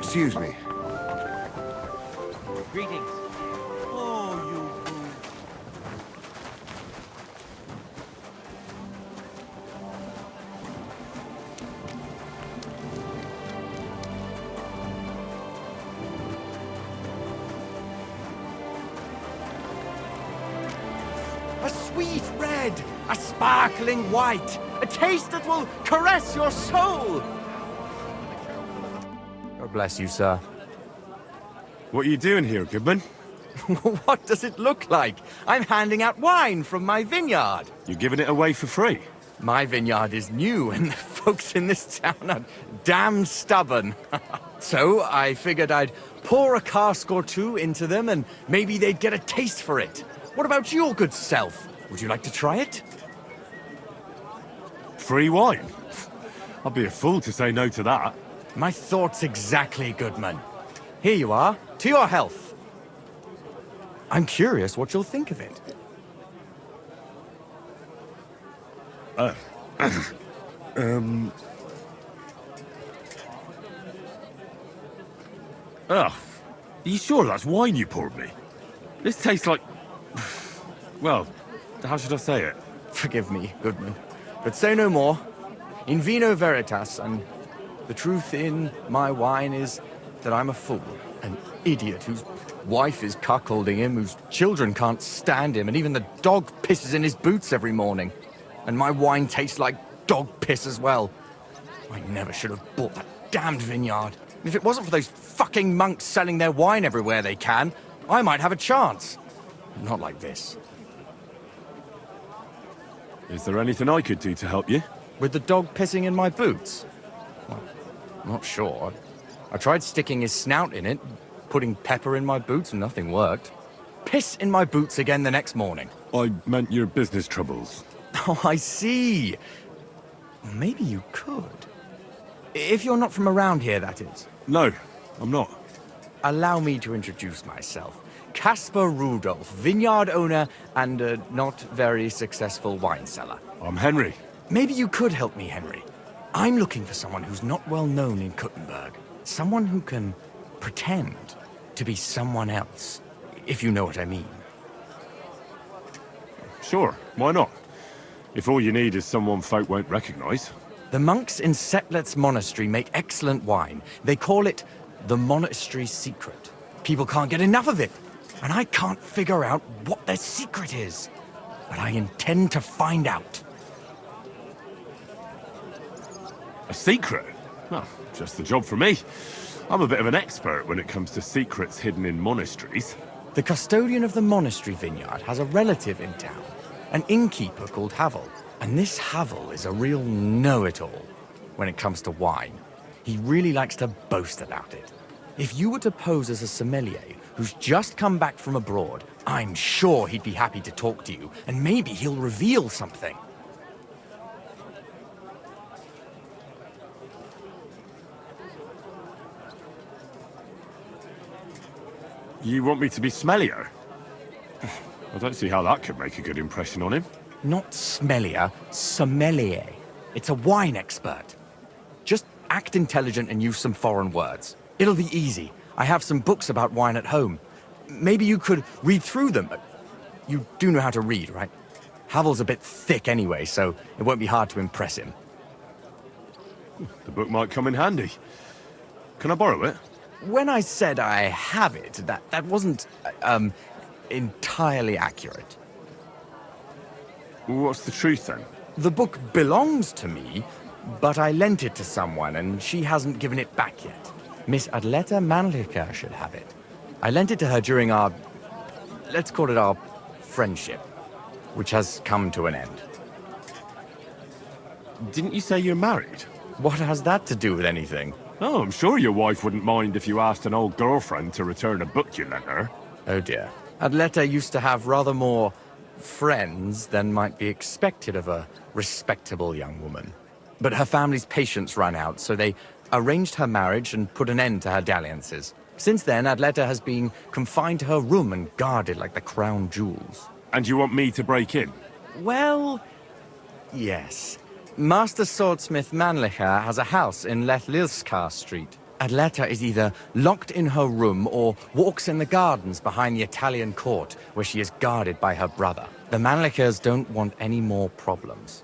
Excuse me. Greetings. Oh, you... A sweet red, a sparkling white, a taste that will caress your soul. God bless you, sir. What are you doing here, Goodman? What does it look like? I'm handing out wine from my vineyard. You're giving it away for free? My vineyard is new, and the folks in this town are damn stubborn. So I figured I'd pour a cask or two into them, and maybe they'd get a taste for it. What about your good self? Would you like to try it? Free wine? I'd be a fool to say no to that. My thoughts exactly, Goodman. Here you are, to your health. I'm curious what you'll think of it. Are you sure that's wine you poured me? This tastes like... Well, how should I say it? Forgive me, Goodman, but say no more. In vino veritas, and the truth in my wine is that I'm a fool, an idiot whose wife is cuckolding him, whose children can't stand him, and even the dog pisses in his boots every morning. And my wine tastes like dog piss as well. I never should have bought that damned vineyard. If it wasn't for those fucking monks selling their wine everywhere they can, I might have a chance. Not like this. Is there anything I could do to help you? With the dog pissing in my boots? Well, I'm not sure. I tried sticking his snout in it, putting pepper in my boots, and nothing worked. Piss in my boots again the next morning. I meant your business troubles. Oh, I see. Well, maybe you could. If you're not from around here, that is. No, I'm not. Allow me to introduce myself. Caspar Rudolph, vineyard owner and a not very successful wine seller. I'm Henry. Maybe you could help me, Henry. I'm looking for someone who's not well known in Kuttenberg. Someone who can pretend to be someone else, if you know what I mean. Sure, why not? If all you need is someone folk won't recognize. The monks in Setlets Monastery make excellent wine. They call it the monastery secret. People can't get enough of it, and I can't figure out what their secret is. But I intend to find out. A secret? Well, just the job for me. I'm a bit of an expert when it comes to secrets hidden in monasteries. The custodian of the monastery vineyard has a relative in town, an innkeeper called Havel. And this Havel is a real know-it-all when it comes to wine. He really likes to boast about it. If you were to pose as a sommelier who's just come back from abroad, I'm sure he'd be happy to talk to you, and maybe he'll reveal something. You want me to be smellier? I don't see how that could make a good impression on him. Not smellier, sommelier. It's a wine expert. Just act intelligent and use some foreign words. It'll be easy. I have some books about wine at home. Maybe you could read through them. You do know how to read, right? Havel's a bit thick anyway, so it won't be hard to impress him. The book might come in handy. Can I borrow it? When I said I have it, that wasn't, entirely accurate. What's the truth then? The book belongs to me, but I lent it to someone and she hasn't given it back yet. Miss Adleta Manlica should have it. I lent it to her during our, let's call it our friendship, which has come to an end. Didn't you say you're married? What has that to do with anything? Oh, I'm sure your wife wouldn't mind if you asked an old girlfriend to return a book you lent her. Oh dear. Adleta used to have rather more friends than might be expected of a respectable young woman. But her family's patience ran out, so they arranged her marriage and put an end to her dalliances. Since then, Adleta has been confined to her room and guarded like the crown jewels. And you want me to break in? Well, yes. Master Swordsmith Manlicher has a house in Lethlilska Street. Adleta is either locked in her room or walks in the gardens behind the Italian court, where she is guarded by her brother. The Mannlichers don't want any more problems.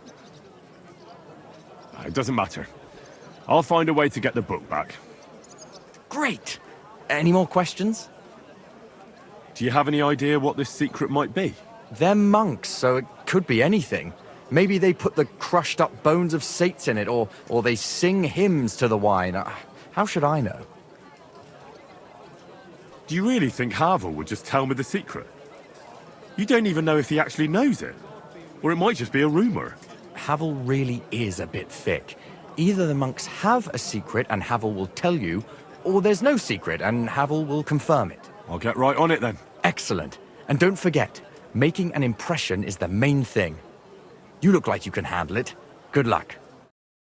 It doesn't matter. I'll find a way to get the book back. Great! Any more questions? Do you have any idea what this secret might be? They're monks, so it could be anything. Maybe they put the crushed up bones of saints in it, or they sing hymns to the wine. How should I know? Do you really think Havel would just tell me the secret? You don't even know if he actually knows it. Or it might just be a rumor. Havel really is a bit thick. Either the monks have a secret and Havel will tell you, or there's no secret and Havel will confirm it. I'll get right on it then. Excellent. And don't forget, making an impression is the main thing. You look like you can handle it. Good luck.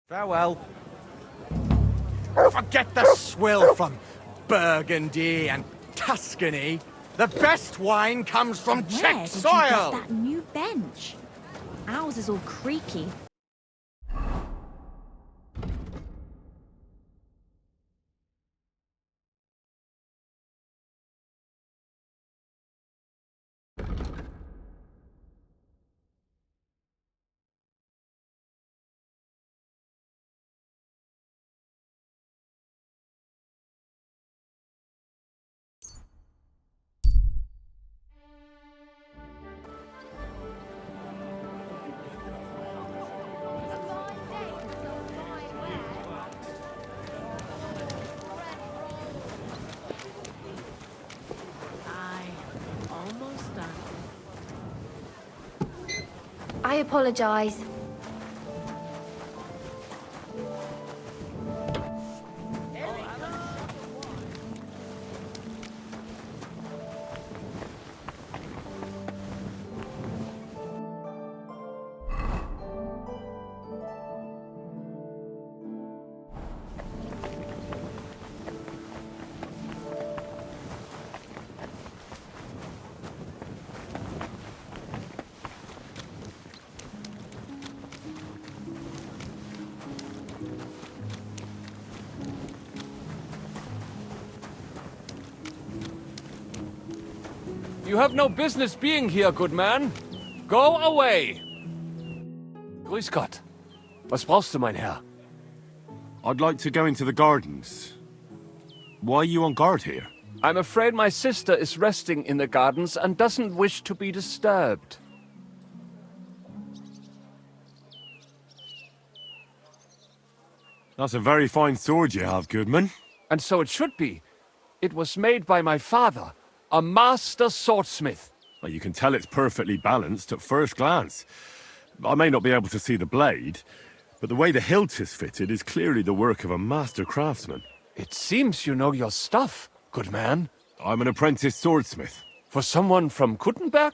Farewell. Forget the swill from Burgundy and Tuscany. The best wine comes from Czech soil. Where did you get that new bench? Ours is all creaky. I apologize. You have no business being here, good man. Go away. Grüß Gott. Was brauchst du, mein Herr? I'd like to go into the gardens. Why are you on guard here? I'm afraid my sister is resting in the gardens and doesn't wish to be disturbed. That's a very fine sword you have, Goodman. And so it should be. It was made by my father, a master swordsmith. Well, you can tell it's perfectly balanced at first glance. I may not be able to see the blade, but the way the hilt is fitted is clearly the work of a master craftsman. It seems you know your stuff, good man. I'm an apprentice swordsmith. For someone from Kuttenberg?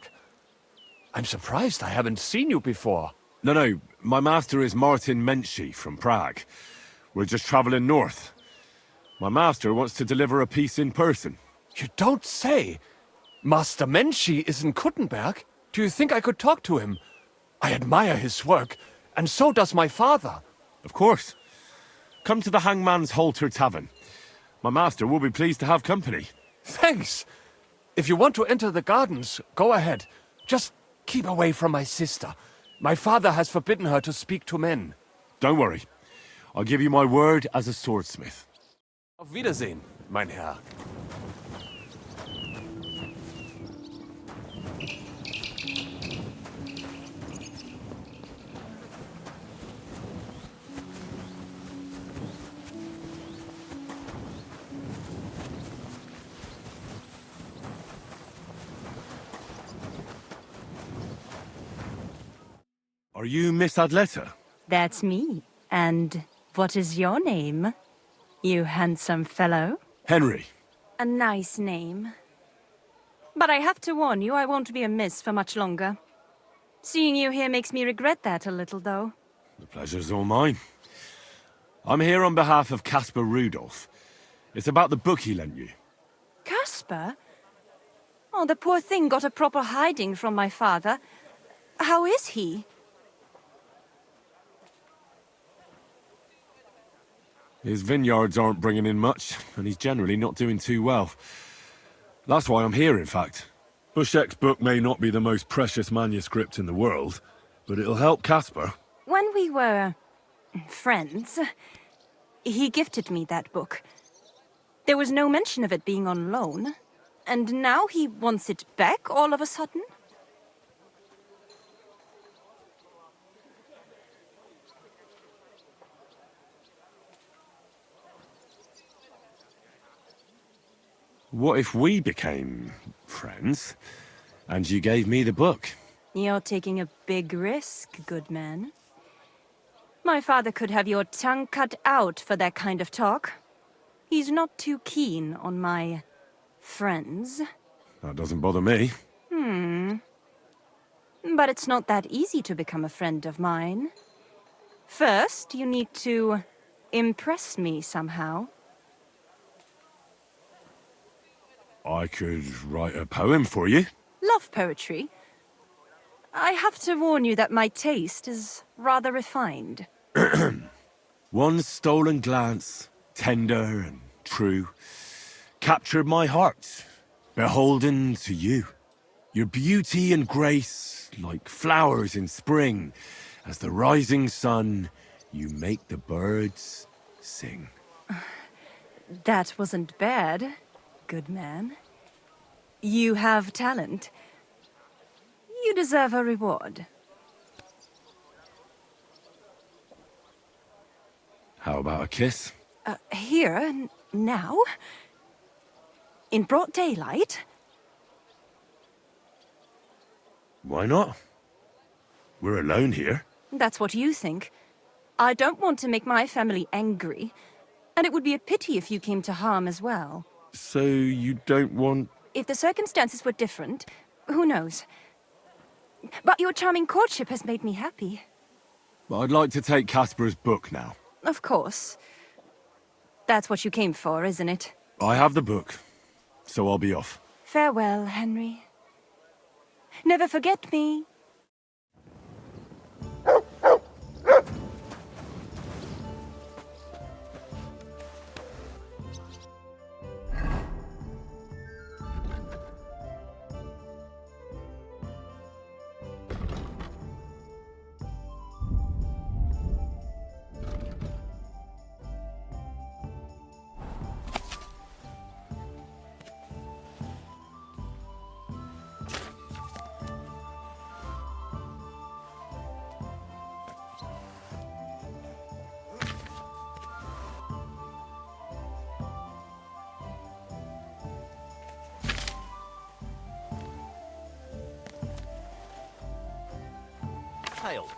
I'm surprised I haven't seen you before. No, my master is Martin Menschy from Prague. We're just traveling north. My master wants to deliver a piece in person. You don't say! Master Menschy is in Kuttenberg? Do you think I could talk to him? I admire his work, and so does my father. Of course. Come to the Hangman's Halter Tavern. My master will be pleased to have company. Thanks! If you want to enter the gardens, go ahead. Just keep away from my sister. My father has forbidden her to speak to men. Don't worry. I'll give you my word as a swordsmith. Auf Wiedersehen, mein Herr. Are you Miss Adleta? That's me. And what is your name, you handsome fellow? Henry. A nice name. But I have to warn you, I won't be a miss for much longer. Seeing you here makes me regret that a little, though. The pleasure's all mine. I'm here on behalf of Caspar Rudolph. It's about the book he lent you. Caspar? Oh, the poor thing got a proper hiding from my father. How is he? His vineyards aren't bringing in much, and he's generally not doing too well. That's why I'm here, in fact. Bushek's book may not be the most precious manuscript in the world, but it'll help Caspar. When we were friends, he gifted me that book. There was no mention of it being on loan, and now he wants it back all of a sudden? What if we became friends, and you gave me the book? You're taking a big risk, good man. My father could have your tongue cut out for that kind of talk. He's not too keen on my friends. That doesn't bother me. But it's not that easy to become a friend of mine. First, you need to impress me somehow. I could write a poem for you. Love poetry. I have to warn you that my taste is rather refined. One stolen glance, tender and true, captured my heart, beholden to you. Your beauty and grace, like flowers in spring, as the rising sun, you make the birds sing. That wasn't bad, good man. You have talent. You deserve a reward. How about a kiss? Here, now? In broad daylight? Why not? We're alone here. That's what you think. I don't want to make my family angry, and it would be a pity if you came to harm as well. So you don't want... If the circumstances were different, who knows? But your charming courtship has made me happy. I'd like to take Caspar's book now. Of course. That's what you came for, isn't it? I have the book, so I'll be off. Farewell, Henry. Never forget me. Hail.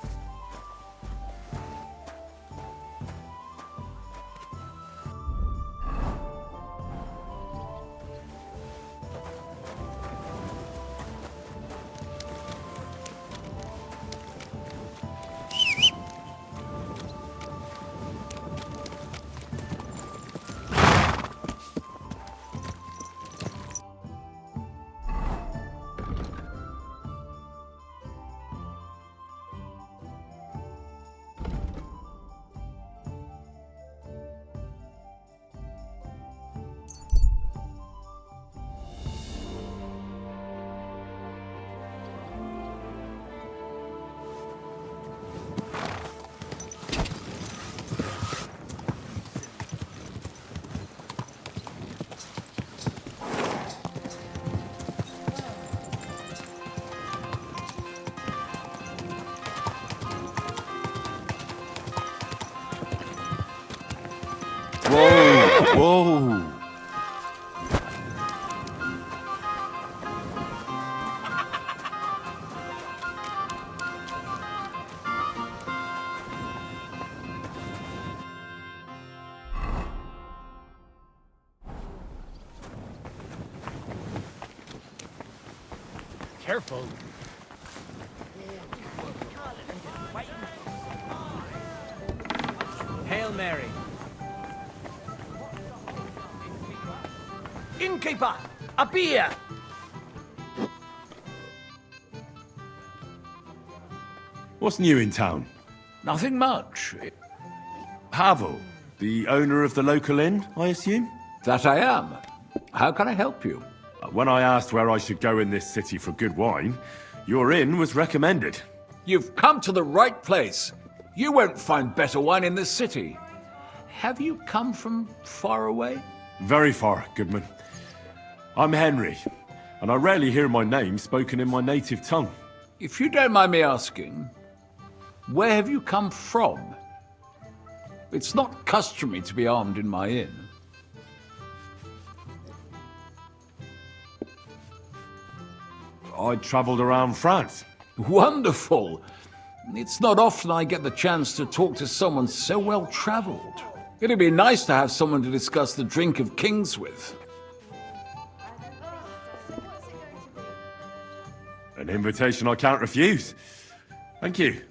Whoa! Whoa! Careful. Hail Mary. Innkeeper, a beer! What's new in town? Nothing much. Pavel. The owner of the local inn, I assume? That I am. How can I help you? When I asked where I should go in this city for good wine, your inn was recommended. You've come to the right place. You won't find better wine in this city. Have you come from far away? Very far, Goodman. I'm Henry, and I rarely hear my name spoken in my native tongue. If you don't mind me asking, where have you come from? It's not customary to be armed in my inn. I travelled around France. Wonderful! It's not often I get the chance to talk to someone so well-traveled. It'd be nice to have someone to discuss the drink of kings with. An invitation I can't refuse. Thank you.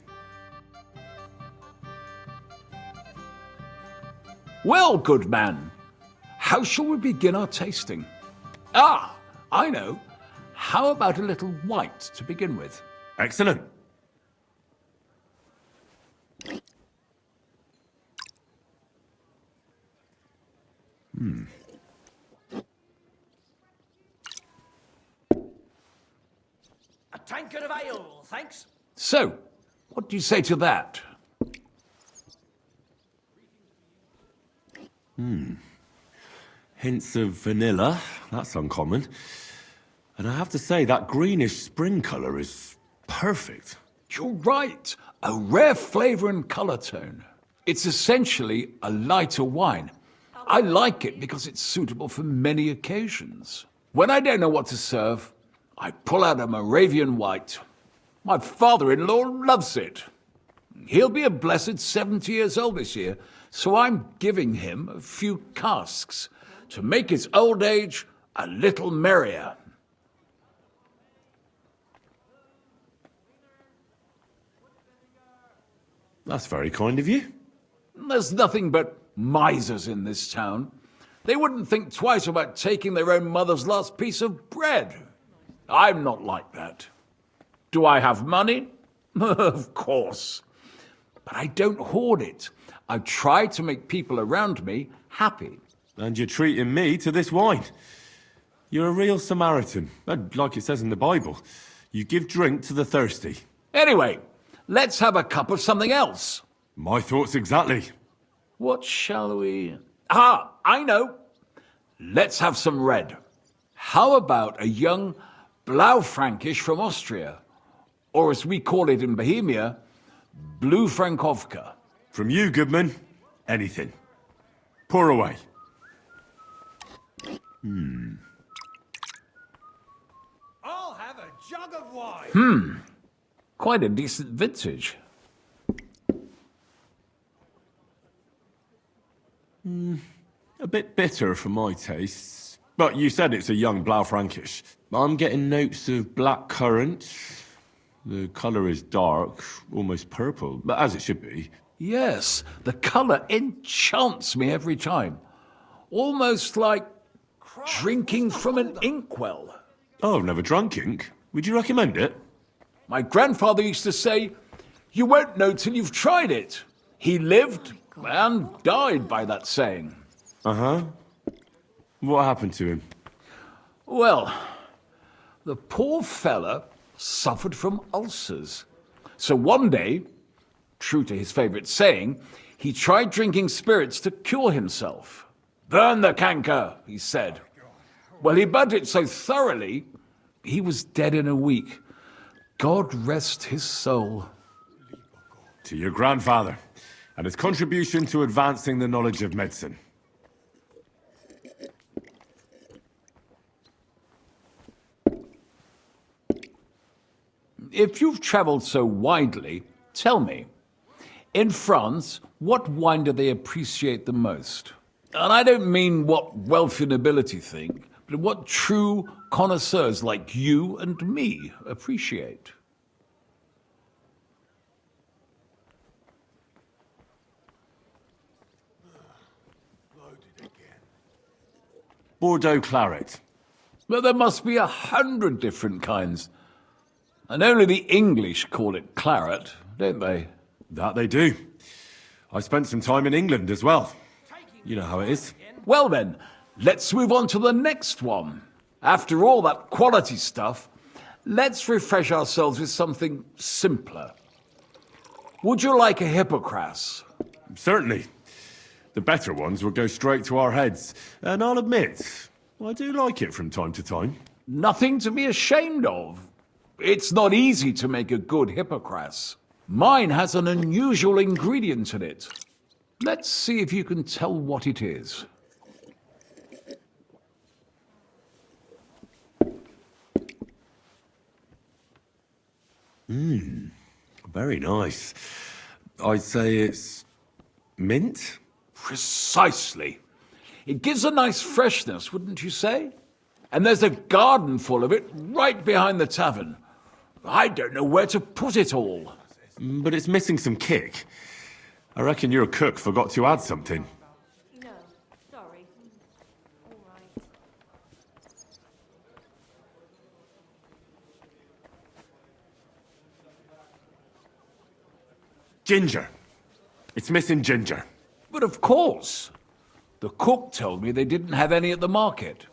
Well, good man, how shall we begin our tasting? Ah, I know. How about a little white to begin with? Excellent. A tankard of ale, thanks. So, what do you say to that? Hints of vanilla. That's uncommon. And I have to say, that greenish spring colour is perfect. You're right. A rare flavor and color tone. It's essentially a lighter wine. I like it because it's suitable for many occasions. When I don't know what to serve, I pull out a Moravian white. My father-in-law loves it. He'll be a blessed 70 years old this year, so I'm giving him a few casks to make his old age a little merrier. That's very kind of you. There's nothing but misers in this town. They wouldn't think twice about taking their own mother's last piece of bread. I'm not like that. Do I have money? Of course. But I don't hoard it. I try to make people around me happy. And you're treating me to this wine. You're a real Samaritan, like it says in the Bible. You give drink to the thirsty. Anyway, let's have a cup of something else. My thoughts exactly. What shall we... Ah, I know. Let's have some red. How about a young Blaufränkisch from Austria? Or as we call it in Bohemia, Blue Frankovka. From you, Goodman, anything. Pour away. I'll have a jug of wine. Quite a decent vintage. A bit bitter for my tastes. But you said it's a young Blaufränkisch. I'm getting notes of black currant. The colour is dark, almost purple, but as it should be. Yes, the color enchants me every time. Almost like drinking from an inkwell. Oh, I've never drunk ink. Would you recommend it? My grandfather used to say, you won't know till you've tried it. He lived and died by that saying. Uh-huh. What happened to him? Well, the poor fella suffered from ulcers. So one day, true to his favorite saying, he tried drinking spirits to cure himself. Burn the canker, he said. Well, he burnt it so thoroughly, he was dead in a week. God rest his soul. To your grandfather, and his contribution to advancing the knowledge of medicine. If you've traveled so widely, tell me, in France, what wine do they appreciate the most? And I don't mean what wealthy nobility think, but what true connoisseurs like you and me appreciate. Bordeaux claret. But there must be 100 different kinds. And only the English call it claret, don't they? That they do. I spent some time in England as well. You know how it is. Well then, let's move on to the next one. After all that quality stuff, let's refresh ourselves with something simpler. Would you like a hippocras? Certainly. The better ones will go straight to our heads. And I'll admit, I do like it from time to time. Nothing to be ashamed of. It's not easy to make a good hippocras. Mine has an unusual ingredient in it. Let's see if you can tell what it is. Very nice. I'd say it's mint? Precisely. It gives a nice freshness, wouldn't you say? And there's a garden full of it right behind the tavern. I don't know where to put it all. But it's missing some kick. I reckon your cook forgot to add something. No, sorry. All right. Ginger. It's missing ginger. But of course. The cook told me they didn't have any at the market.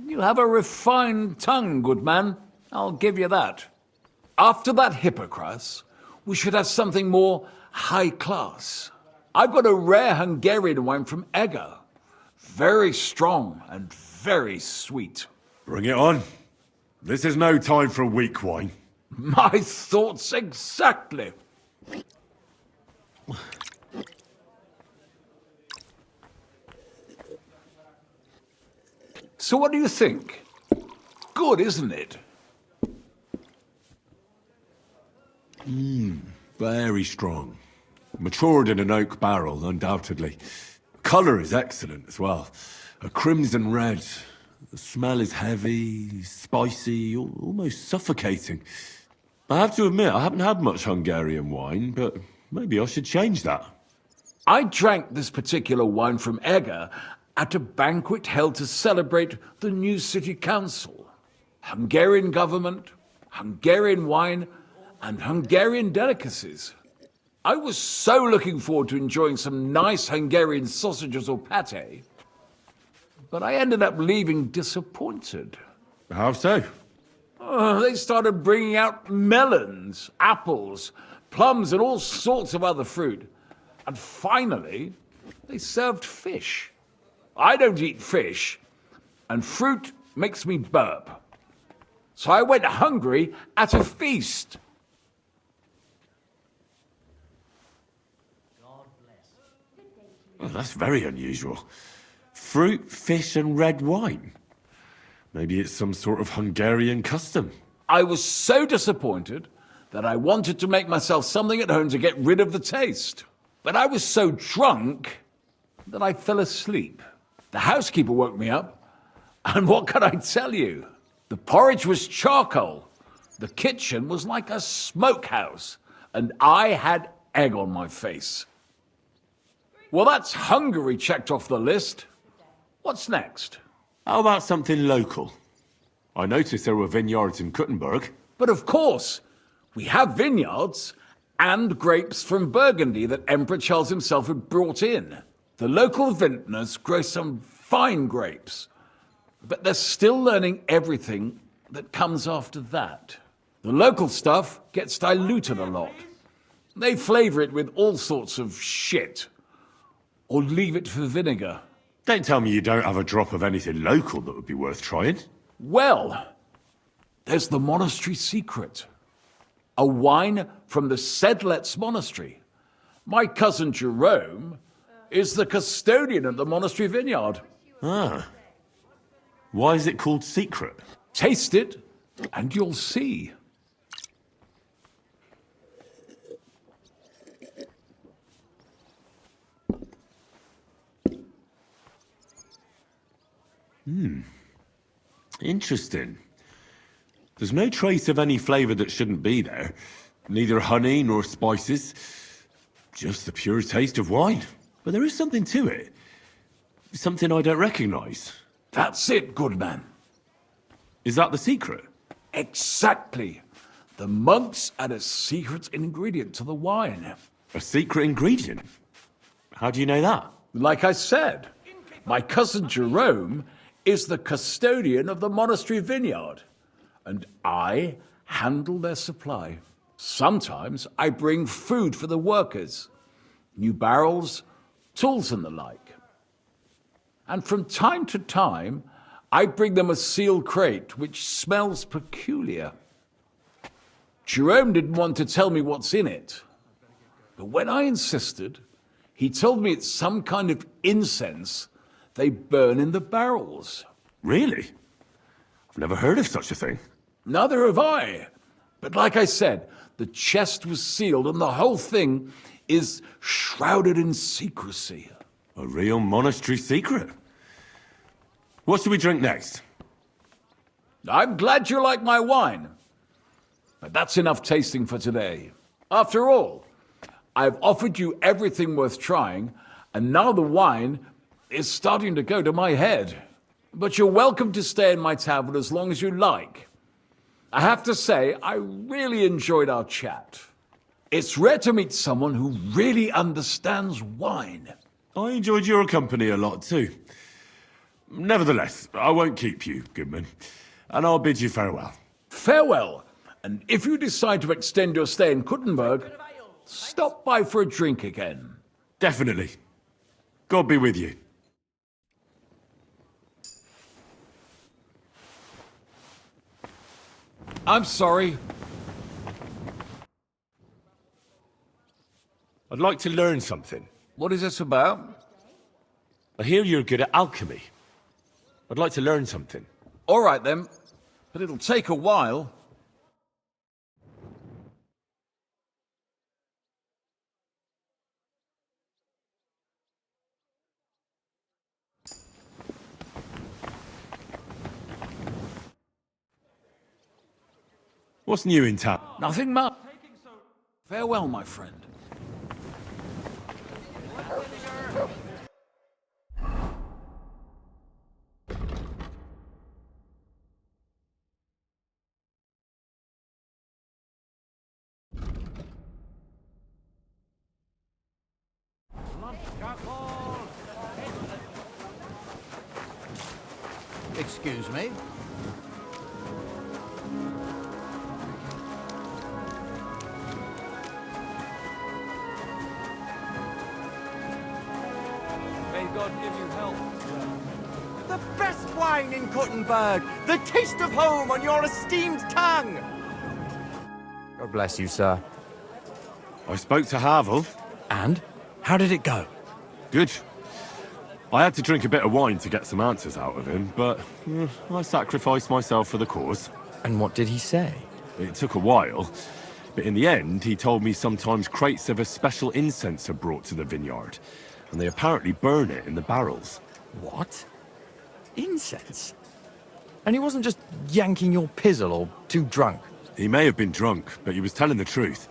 You have a refined tongue, good man. I'll give you that. After that hippocras, we should have something more high class. I've got a rare Hungarian wine from Eger. Very strong and very sweet. Bring it on. This is no time for weak wine. My thoughts exactly. So what do you think? Good, isn't it? Very strong. Matured in an oak barrel, undoubtedly. Colour is excellent as well. A crimson red. The smell is heavy, spicy, almost suffocating. I have to admit, I haven't had much Hungarian wine, but maybe I should change that. I drank this particular wine from Eger at a banquet held to celebrate the new city council. Hungarian government, Hungarian wine, and Hungarian delicacies. I was so looking forward to enjoying some nice Hungarian sausages or pate, but I ended up leaving disappointed. How so? They started bringing out melons, apples, plums, and all sorts of other fruit. And finally, they served fish. I don't eat fish, and fruit makes me burp. So I went hungry at a feast. Oh, that's very unusual. Fruit, fish, and red wine. Maybe it's some sort of Hungarian custom. I was so disappointed that I wanted to make myself something at home to get rid of the taste. But I was so drunk that I fell asleep. The housekeeper woke me up, and what can I tell you? The porridge was charcoal. The kitchen was like a smokehouse, and I had egg on my face. Well, that's Hungary checked off the list. What's next? How about something local? I noticed there were vineyards in Kuttenberg. But of course, we have vineyards and grapes from Burgundy that Emperor Charles himself had brought in. The local vintners grow some fine grapes, but they're still learning everything that comes after that. The local stuff gets diluted a lot. They flavor it with all sorts of shit, or leave it for vinegar. Don't tell me you don't have a drop of anything local that would be worth trying. Well, there's the monastery secret. A wine from the Sedlets Monastery. My cousin Jerome is the custodian of the monastery vineyard. Ah. Why is it called secret? Taste it, and you'll see. Interesting. There's no trace of any flavour that shouldn't be there. Neither honey nor spices. Just the pure taste of wine. But there is something to it. Something I don't recognise. That's it, good man. Is that the secret? Exactly. The monks add a secret ingredient to the wine. A secret ingredient? How do you know that? Like I said, my cousin Jerome is the custodian of the monastery vineyard, and I handle their supply. Sometimes I bring food for the workers, new barrels, tools and the like. And from time to time, I bring them a sealed crate which smells peculiar. Jerome didn't want to tell me what's in it, but when I insisted, he told me it's some kind of incense they burn in the barrels. Really? I've never heard of such a thing. Neither have I. But like I said, the chest was sealed and the whole thing is shrouded in secrecy. A real monastery secret. What should we drink next? I'm glad you like my wine. But that's enough tasting for today. After all, I've offered you everything worth trying, and now the wine is starting to go to my head. But you're welcome to stay in my tavern as long as you like. I have to say, I really enjoyed our chat. It's rare to meet someone who really understands wine. I enjoyed your company a lot too. Nevertheless, I won't keep you, Goodman, and I'll bid you farewell. Farewell, and if you decide to extend your stay in Kuttenberg, stop by for a drink again. Definitely. God be with you. I'm sorry. I'd like to learn something. What is this about? I hear you're good at alchemy. I'd like to learn something. All right then, but it'll take a while. What's new in town? Nothing much. Farewell, my friend. Excuse me? May God give you help. The best wine in Kuttenberg! The taste of home on your esteemed tongue! God bless you, sir. I spoke to Havel. And? How did it go? Good. I had to drink a bit of wine to get some answers out of him, but I sacrificed myself for the cause. And what did he say? It took a while, but in the end, he told me sometimes crates of a special incense are brought to the vineyard, and they apparently burn it in the barrels. What? Incense? And he wasn't just yanking your pizzle or too drunk? He may have been drunk, but he was telling the truth.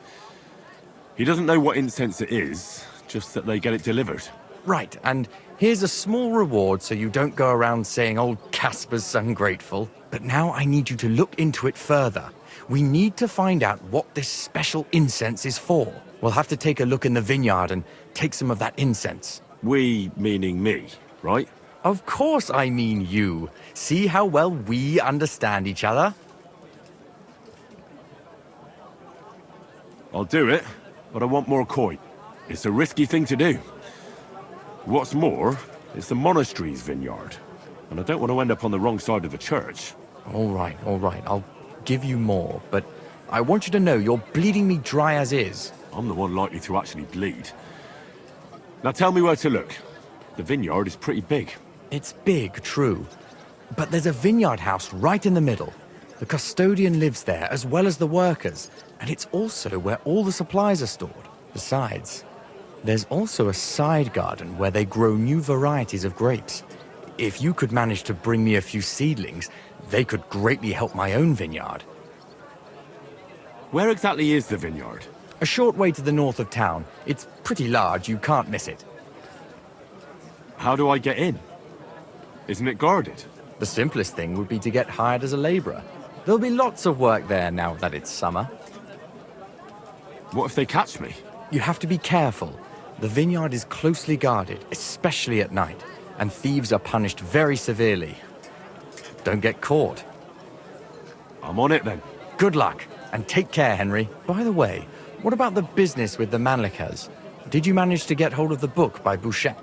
He doesn't know what incense it is, just that they get it delivered. Right, and here's a small reward so you don't go around saying old Casper's ungrateful. But now I need you to look into it further. We need to find out what this special incense is for. We'll have to take a look in the vineyard and take some of that incense. We, meaning me, right? Of course I mean you. See how well we understand each other? I'll do it, but I want more coin. It's a risky thing to do. What's more, it's the monastery's vineyard, and I don't want to end up on the wrong side of the church. All right. I'll give you more, but I want you to know you're bleeding me dry as is. I'm the one likely to actually bleed. Now tell me where to look. The vineyard is pretty big. It's big, true. But there's a vineyard house right in the middle. The custodian lives there, as well as the workers, and it's also where all the supplies are stored. Besides, there's also a side garden where they grow new varieties of grapes. If you could manage to bring me a few seedlings, they could greatly help my own vineyard. Where exactly is the vineyard? A short way to the north of town. It's pretty large, you can't miss it. How do I get in? Isn't it guarded? The simplest thing would be to get hired as a laborer. There'll be lots of work there now that it's summer. What if they catch me? You have to be careful. The vineyard is closely guarded, especially at night, and thieves are punished very severely. Don't get caught. I'm on it then. Good luck, and take care, Henry. By the way, what about the business with the Manlikas? Did you manage to get hold of the book by Bouchek?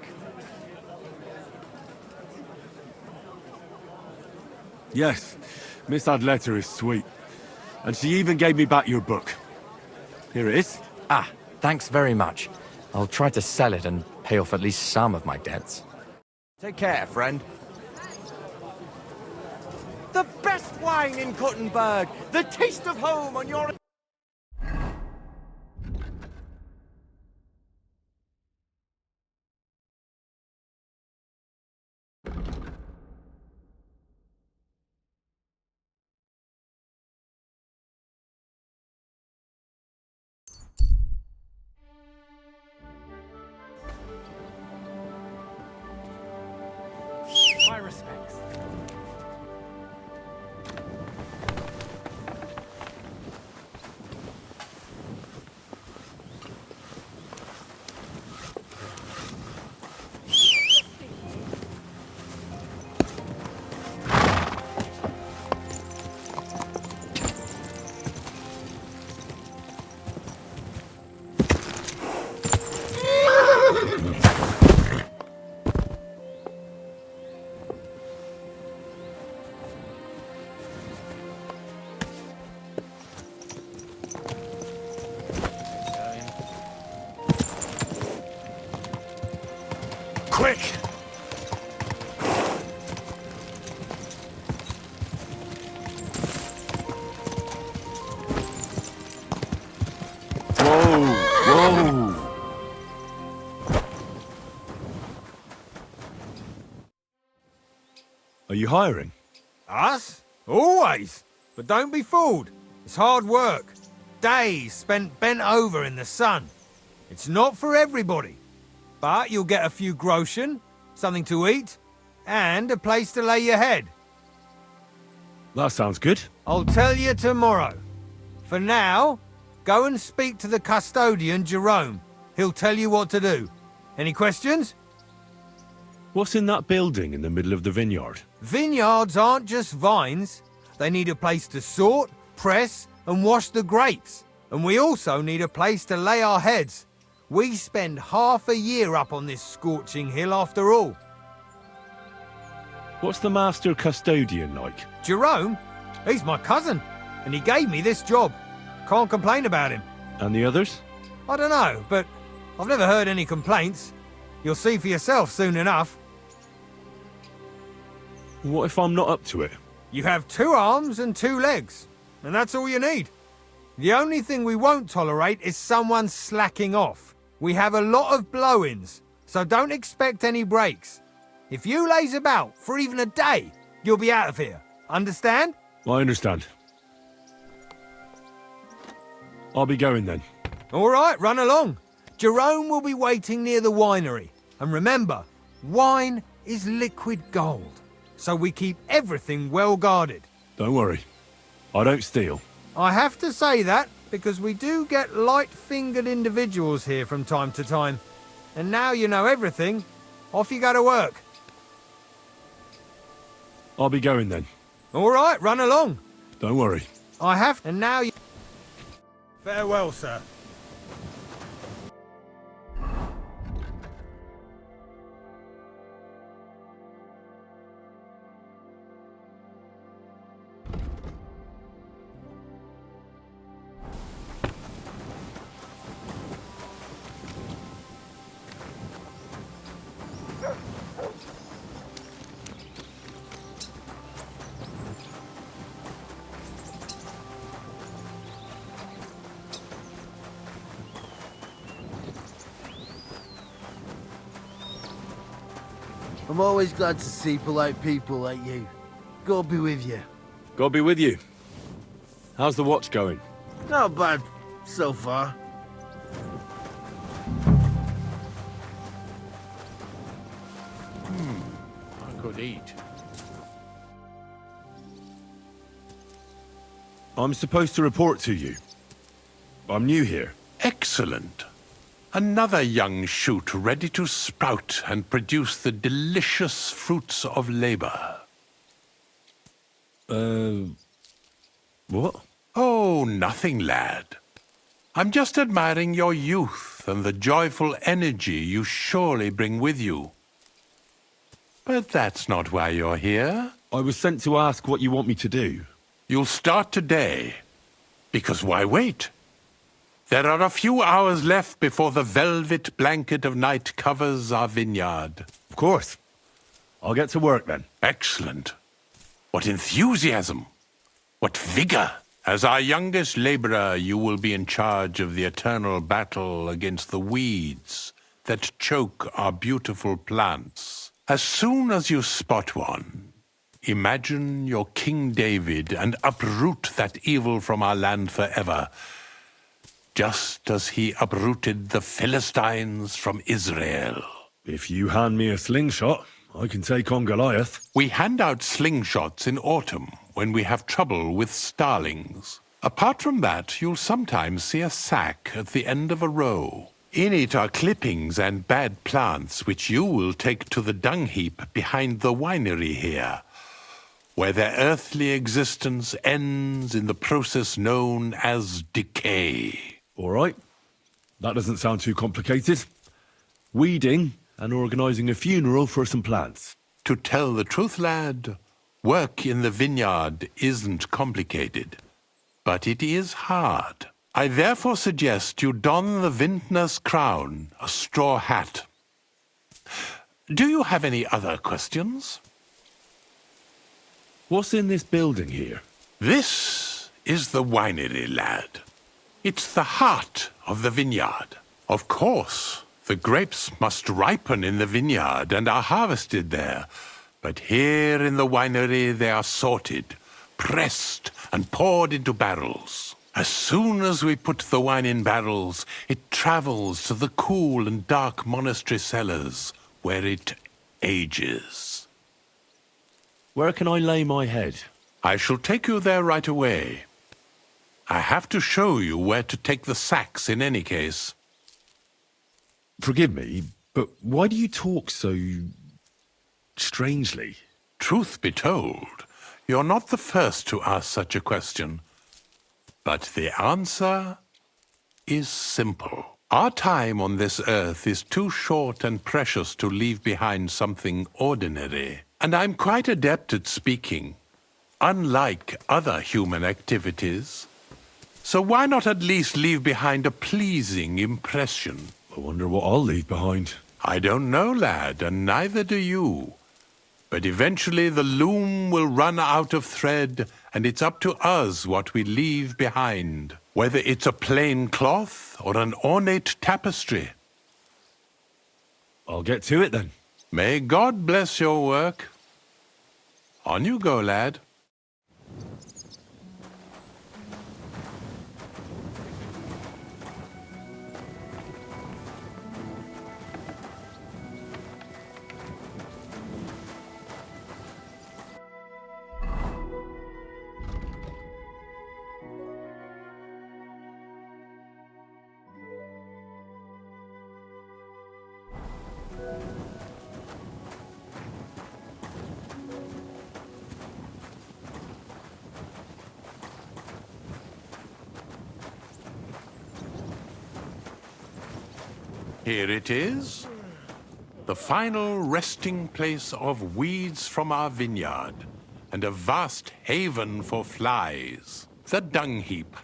Yes, Miss Adletter is sweet. And she even gave me back your book. Here it is. Ah, thanks very much. I'll try to sell it and pay off at least some of my debts. Take care, friend. The best wine in Kuttenberg! The taste of home on your... My respects. Quick! Whoa! Whoa! Are you hiring? Us? Always. But don't be fooled. It's hard work. Days spent bent over in the sun. It's not for everybody. But you'll get a few groschen, something to eat, and a place to lay your head. That sounds good. I'll tell you tomorrow. For now, go and speak to the custodian, Jerome. He'll tell you what to do. Any questions? What's in that building in the middle of the vineyard? Vineyards aren't just vines. They need a place to sort, press, and wash the grapes. And we also need a place to lay our heads. We spend half a year up on this scorching hill after all. What's the master custodian like? Jerome? He's my cousin, and he gave me this job. Can't complain about him. And the others? I don't know, but I've never heard any complaints. You'll see for yourself soon enough. What if I'm not up to it? You have 2 arms and 2 legs, and that's all you need. The only thing we won't tolerate is someone slacking off. We have a lot of blow-ins, so don't expect any breaks. If you laze about for even a day, you'll be out of here. Understand? I understand. I'll be going then. All right, run along. Jerome will be waiting near the winery. And remember, wine is liquid gold, so we keep everything well guarded. Don't worry. I don't steal. I have to say that because we do get light-fingered individuals here from time to time. And now you know everything, off you go to work. I'll be going then. All right, run along. Don't worry. I have, and now you... Farewell, sir. I'm always glad to see polite people like you. God be with you. God be with you. How's the watch going? Not bad, so far. I could eat. I'm supposed to report to you. I'm new here. Excellent. Another young shoot ready to sprout and produce the delicious fruits of labor. What? Oh, nothing, lad. I'm just admiring your youth and the joyful energy you surely bring with you. But that's not why you're here. I was sent to ask what you want me to do. You'll start today. Because why wait? There are a few hours left before the velvet blanket of night covers our vineyard. Of course. I'll get to work then. Excellent. What enthusiasm! What vigor! As our youngest laborer, you will be in charge of the eternal battle against the weeds that choke our beautiful plants. As soon as you spot one, imagine you're King David and uproot that evil from our land forever, just as he uprooted the Philistines from Israel. If you hand me a slingshot, I can take on Goliath. We hand out slingshots in autumn when we have trouble with starlings. Apart from that, you'll sometimes see a sack at the end of a row. In it are clippings and bad plants which you will take to the dung heap behind the winery here, where their earthly existence ends in the process known as decay. All right. That doesn't sound too complicated. Weeding and organising a funeral for some plants. To tell the truth, lad, work in the vineyard isn't complicated, but it is hard. I therefore suggest you don the vintner's crown, a straw hat. Do you have any other questions? What's in this building here? This is the winery, lad. It's the heart of the vineyard. Of course, the grapes must ripen in the vineyard and are harvested there. But here in the winery they are sorted, pressed, and poured into barrels. As soon as we put the wine in barrels, it travels to the cool and dark monastery cellars, where it ages. Where can I lay my head? I shall take you there right away. I have to show you where to take the sacks in any case. Forgive me, but why do you talk so strangely? Truth be told, you're not the first to ask such a question. But the answer is simple. Our time on this earth is too short and precious to leave behind something ordinary. And I'm quite adept at speaking, unlike other human activities. So why not at least leave behind a pleasing impression? I wonder what I'll leave behind. I don't know, lad, and neither do you. But eventually the loom will run out of thread, and it's up to us what we leave behind, whether it's a plain cloth or an ornate tapestry. I'll get to it then. May God bless your work. On you go, lad. Here it is, the final resting place of weeds from our vineyard, and a vast haven for flies, the dung heap.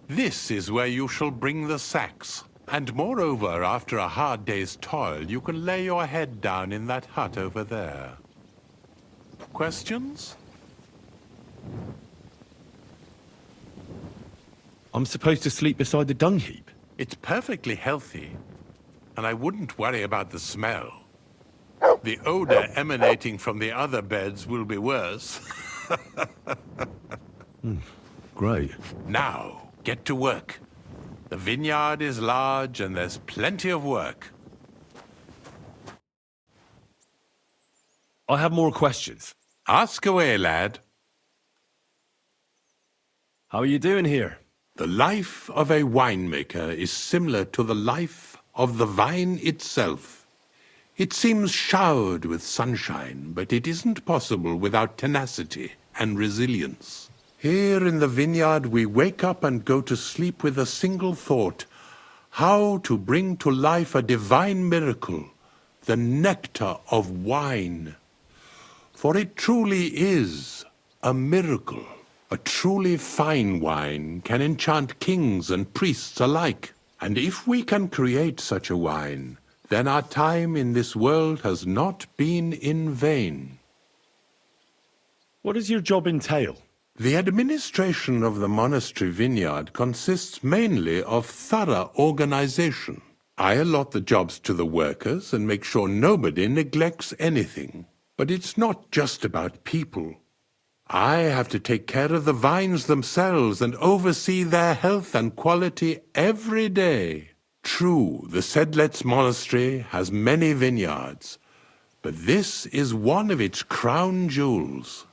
This is where you shall bring the sacks, and moreover, after a hard day's toil, you can lay your head down in that hut over there. Questions? I'm supposed to sleep beside the dung heap? It's perfectly healthy. And I wouldn't worry about the smell. The odor emanating from the other beds will be worse. Great. Now, get to work. The vineyard is large and there's plenty of work. I have more questions. Ask away, lad. How are you doing here? The life of a winemaker is similar to the life of the vine itself. It seems showered with sunshine, but it isn't possible without tenacity and resilience. Here in the vineyard, we wake up and go to sleep with a single thought: how to bring to life a divine miracle, the nectar of wine. For it truly is a miracle. A truly fine wine can enchant kings and priests alike. And if we can create such a wine, then our time in this world has not been in vain. What does your job entail? The administration of the monastery vineyard consists mainly of thorough organization. I allot the jobs to the workers and make sure nobody neglects anything. But it's not just about people. I have to take care of the vines themselves and oversee their health and quality every day. True, the Sedlets monastery has many vineyards, but this is one of its crown jewels.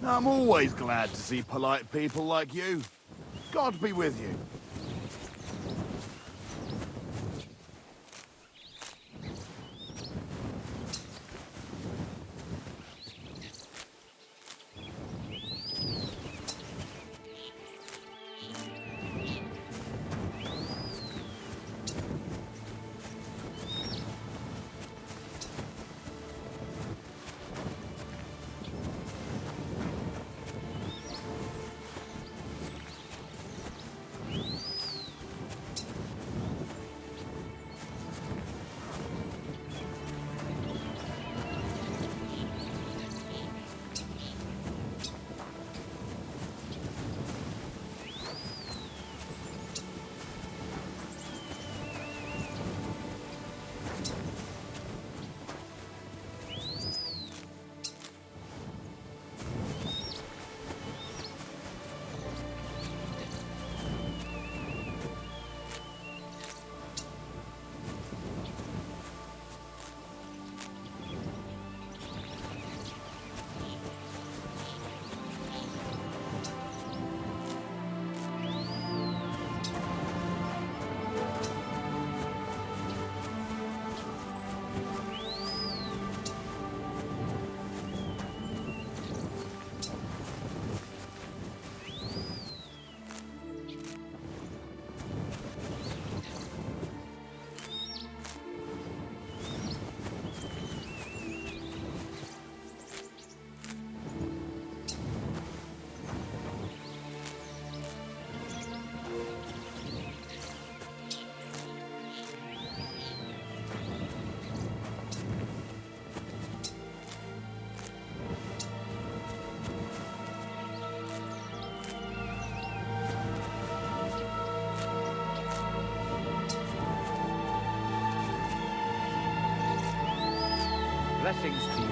I'm always glad to see polite people like you. God be with you. Blessings to you.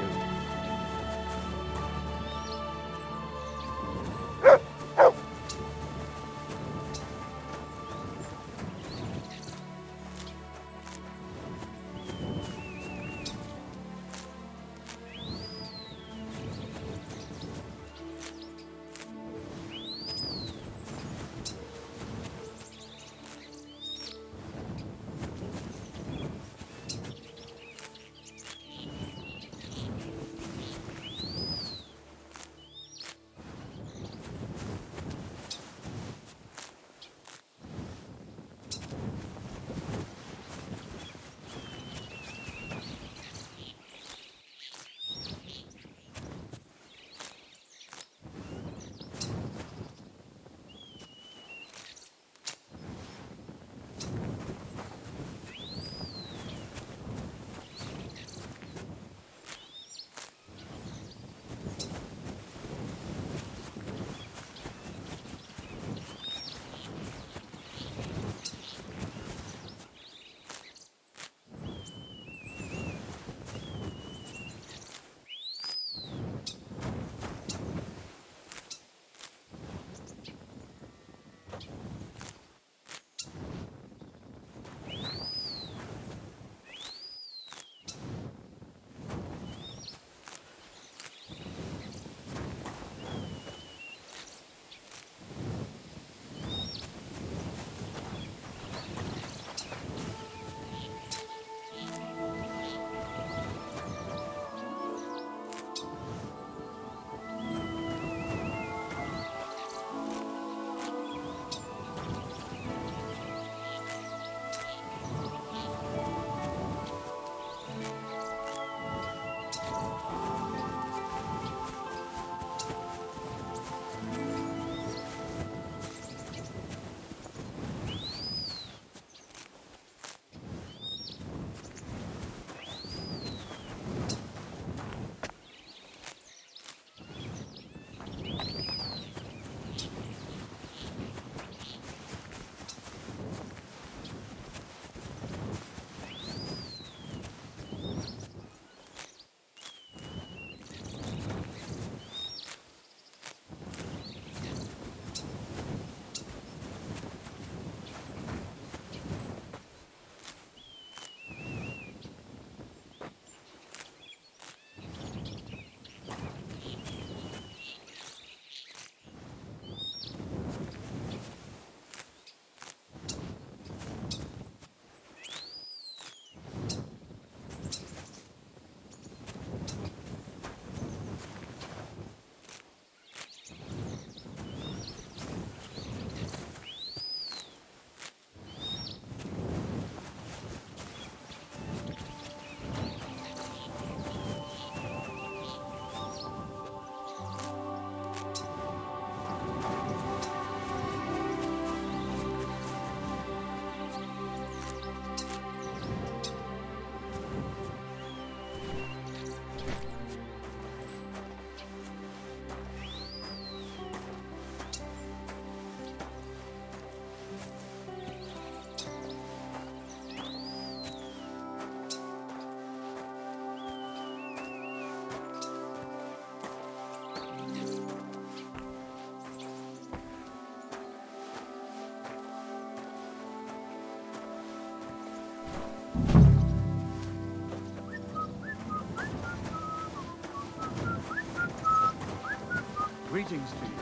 Greetings to you.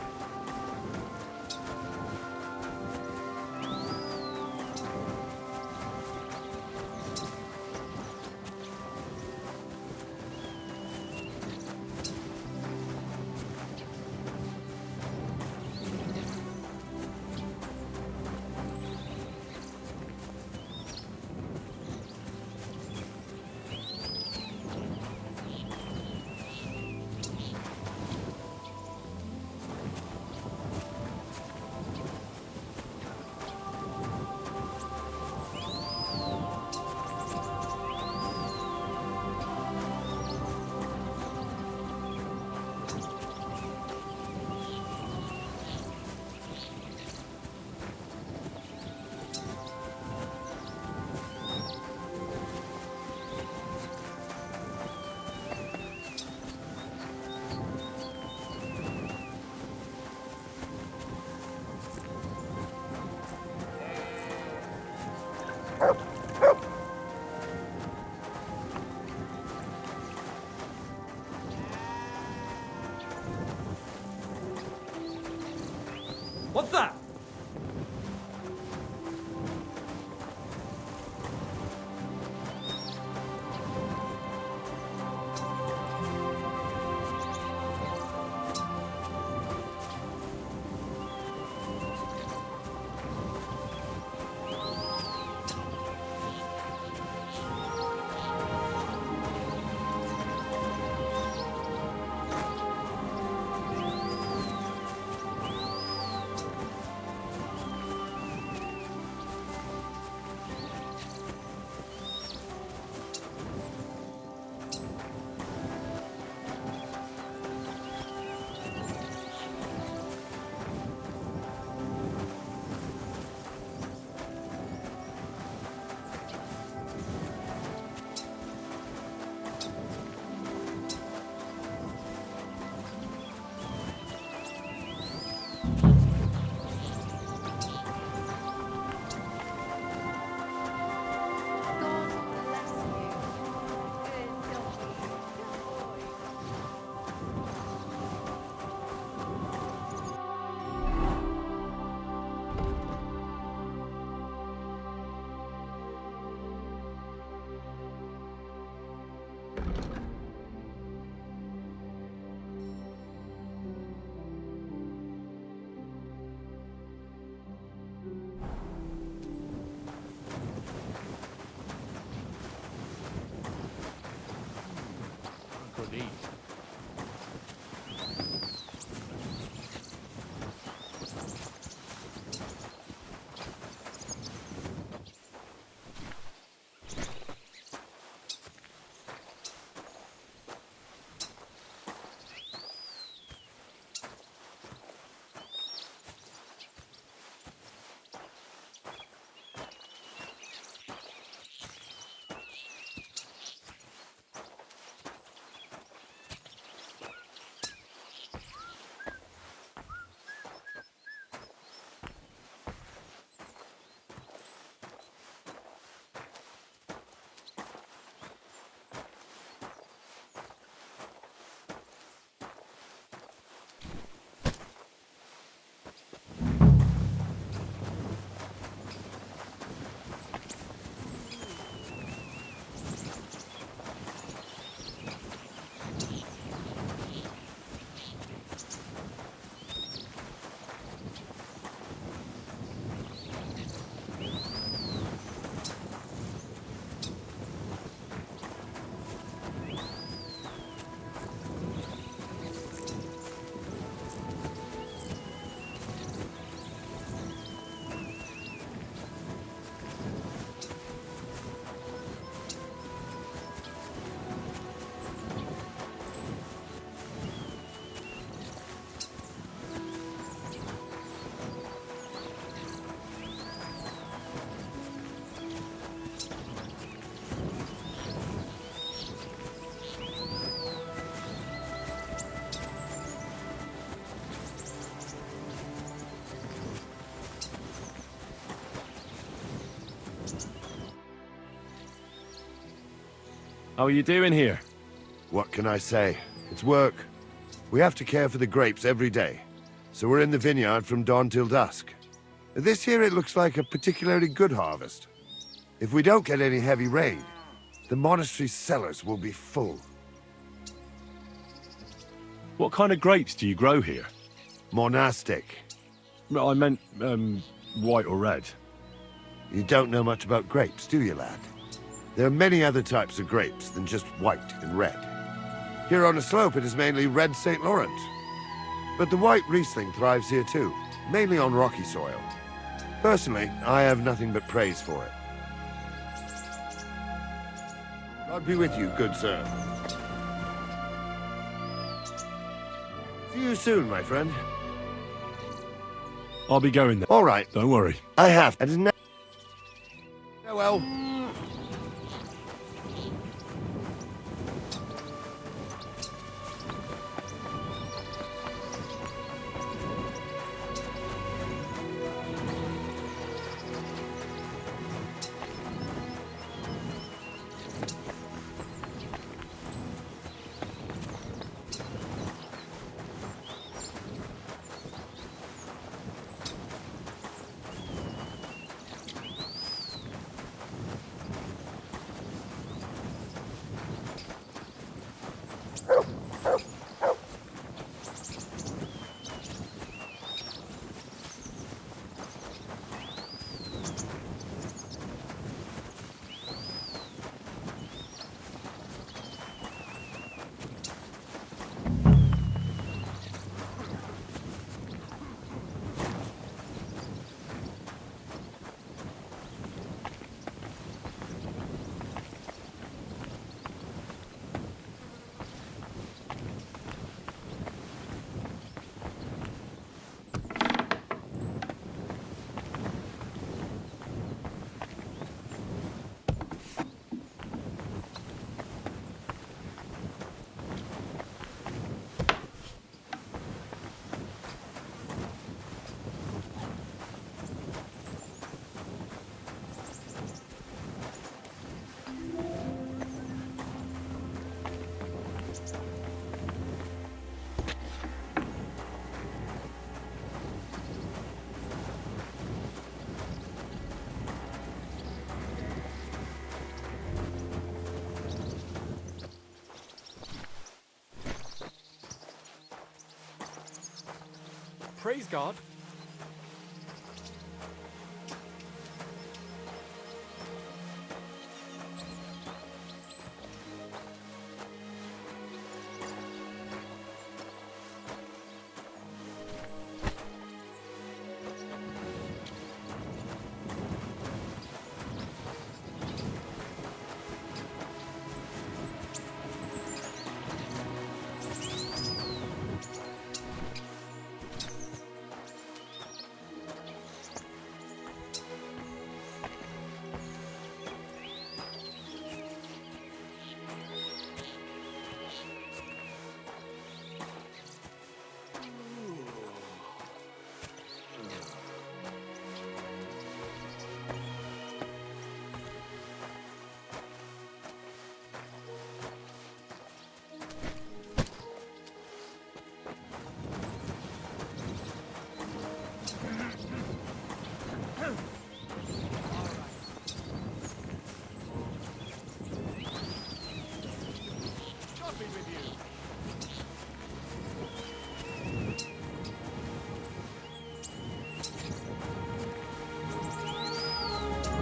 What's that? Could eat. How are you doing here? What can I say? It's work. We have to care for the grapes every day, so we're in the vineyard from dawn till dusk. This year it looks like a particularly good harvest. If we don't get any heavy rain, the monastery's cellars will be full. What kind of grapes do you grow here? Monastic. No, I meant, white or red. You don't know much about grapes, do you, lad? There are many other types of grapes than just white and red. Here on the slope it is mainly red St. Laurent. But the white Riesling thrives here too, mainly on rocky soil. Personally, I have nothing but praise for it. God be with you, good sir. See you soon, my friend. I'll be going there. All right. Don't worry. I have. And now... Farewell. Praise God.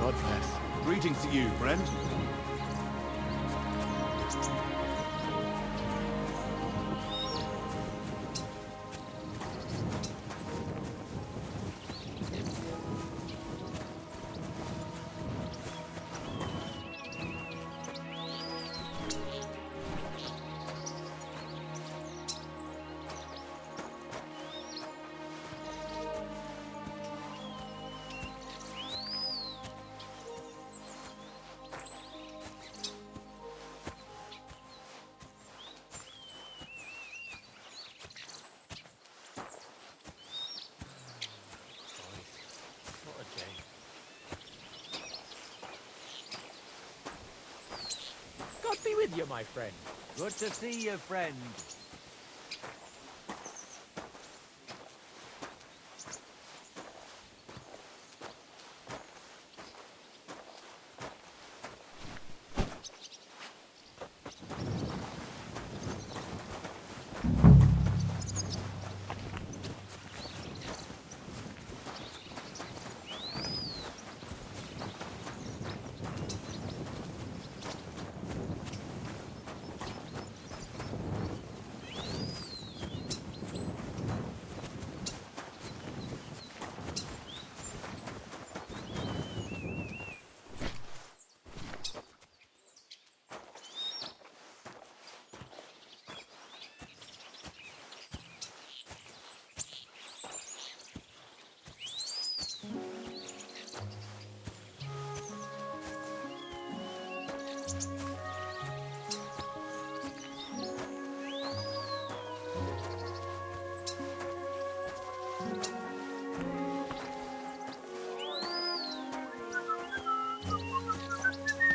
God bless. Greetings to you, friend. God be with you, my friend. Good to see you, friend.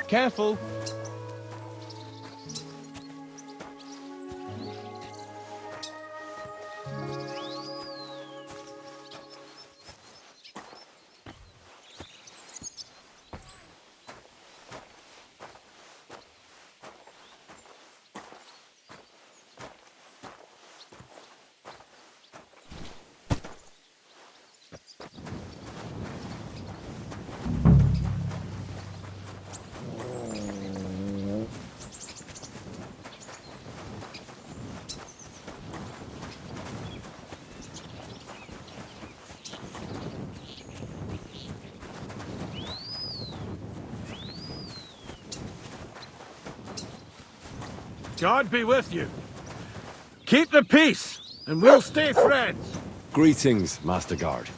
Careful. God be with you. Keep the peace, and we'll stay friends. Greetings, Master Guard.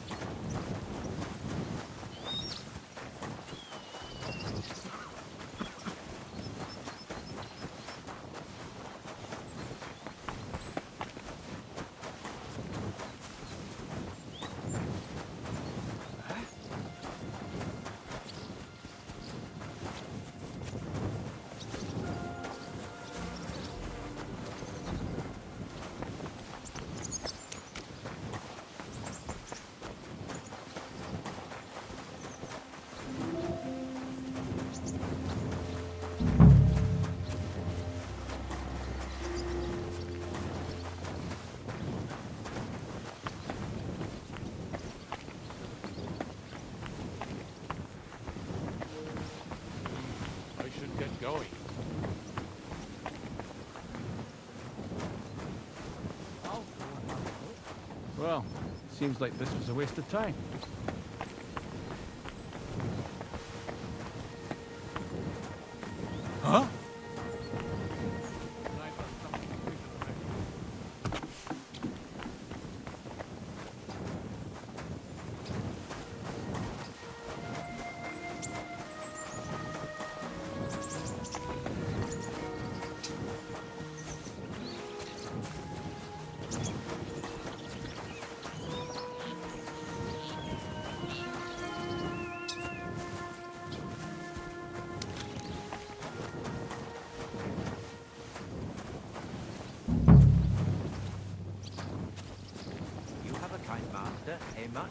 I should get going. Well, seems like this was a waste of time. Huh? You have a kind master, eh, much?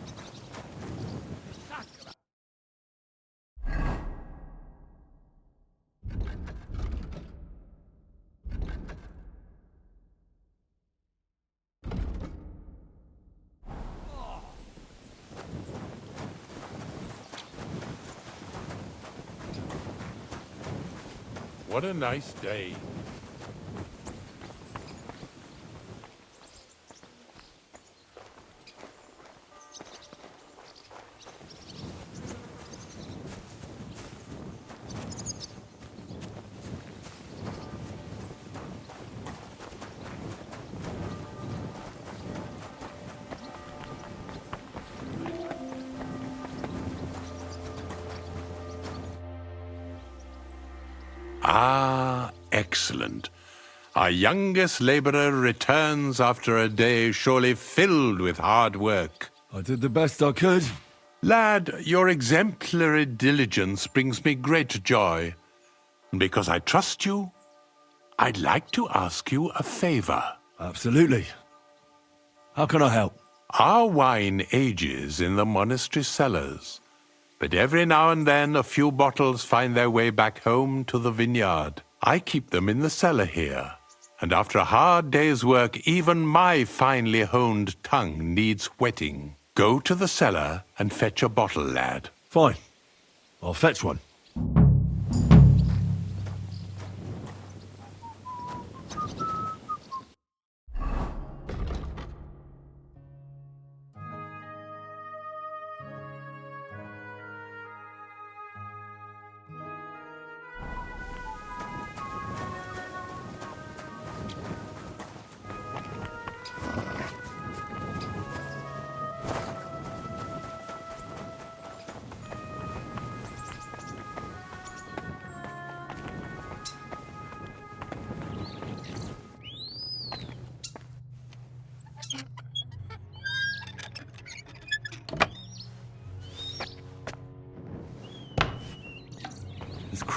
What a nice day. Ah, excellent. Our youngest laborer returns after a day surely filled with hard work. I did the best I could. Lad, your exemplary diligence brings me great joy. And because I trust you, I'd like to ask you a favor. Absolutely. How can I help? Our wine ages in the monastery cellars, but every now and then a few bottles find their way back home to the vineyard. I keep them in the cellar here, and after a hard day's work, even my finely honed tongue needs whetting. Go to the cellar and fetch a bottle, lad. Fine. I'll fetch one.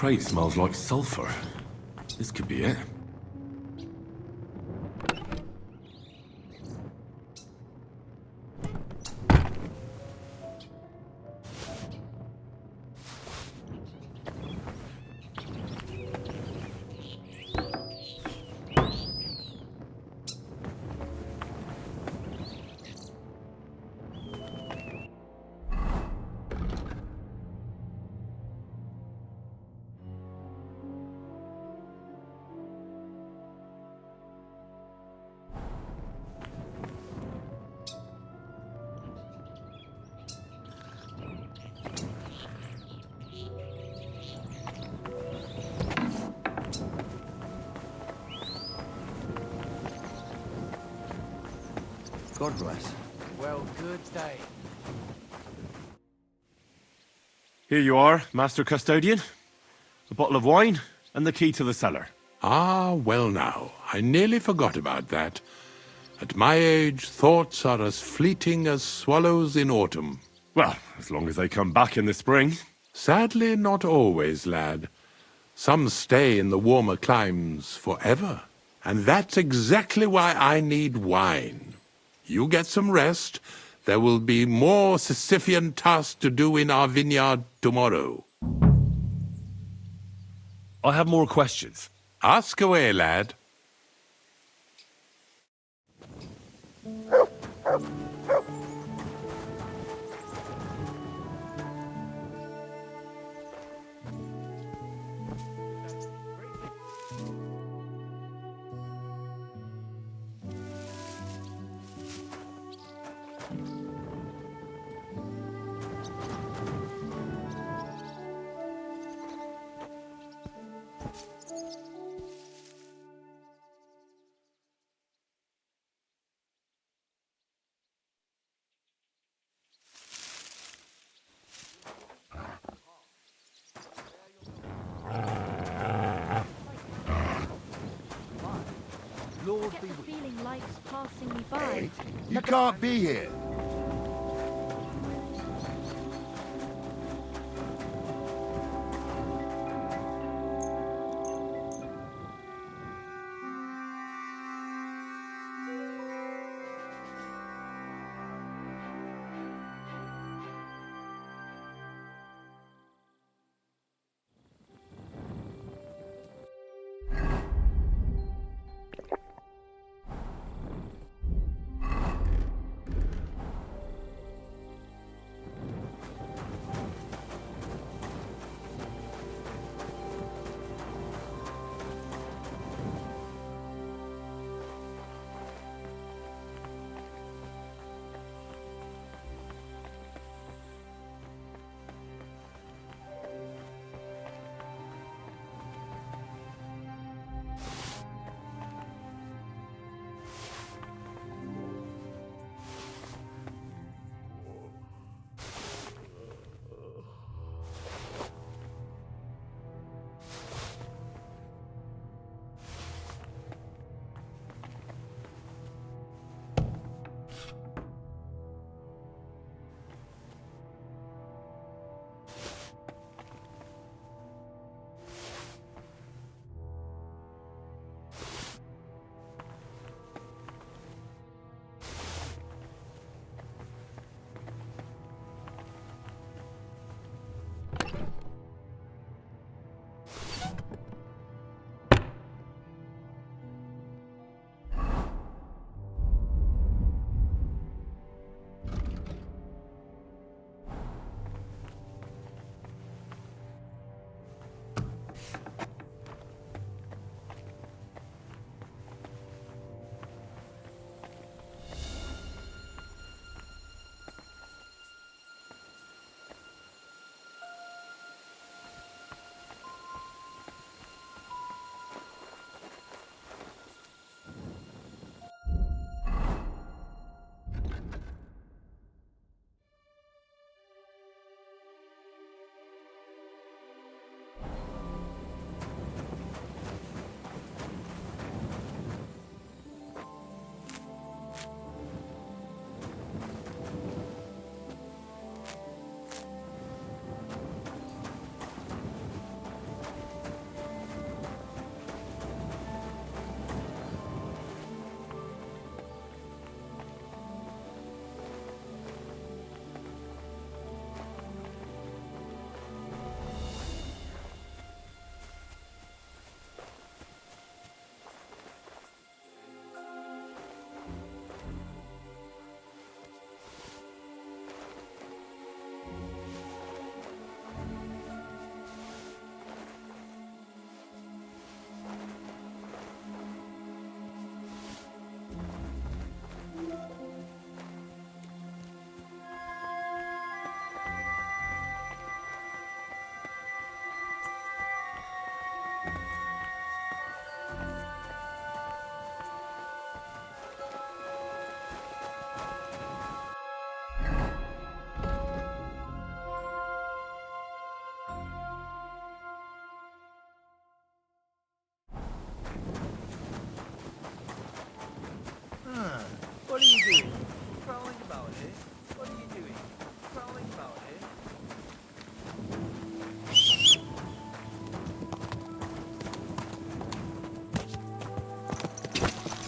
crate smells like sulfur. This could be it. God bless. Well, good day. Here you are, Master Custodian. A bottle of wine and the key to the cellar. Ah, well now, I nearly forgot about that. At my age, thoughts are as fleeting as swallows in autumn. Well, as long as they come back in the spring. Sadly, not always, lad. Some stay in the warmer climes forever. And that's exactly why I need wine. You get some rest. There will be more Sisyphean tasks to do in our vineyard tomorrow. I have more questions. Ask away, lad. I get the feeling life's passing me by. You can't be here.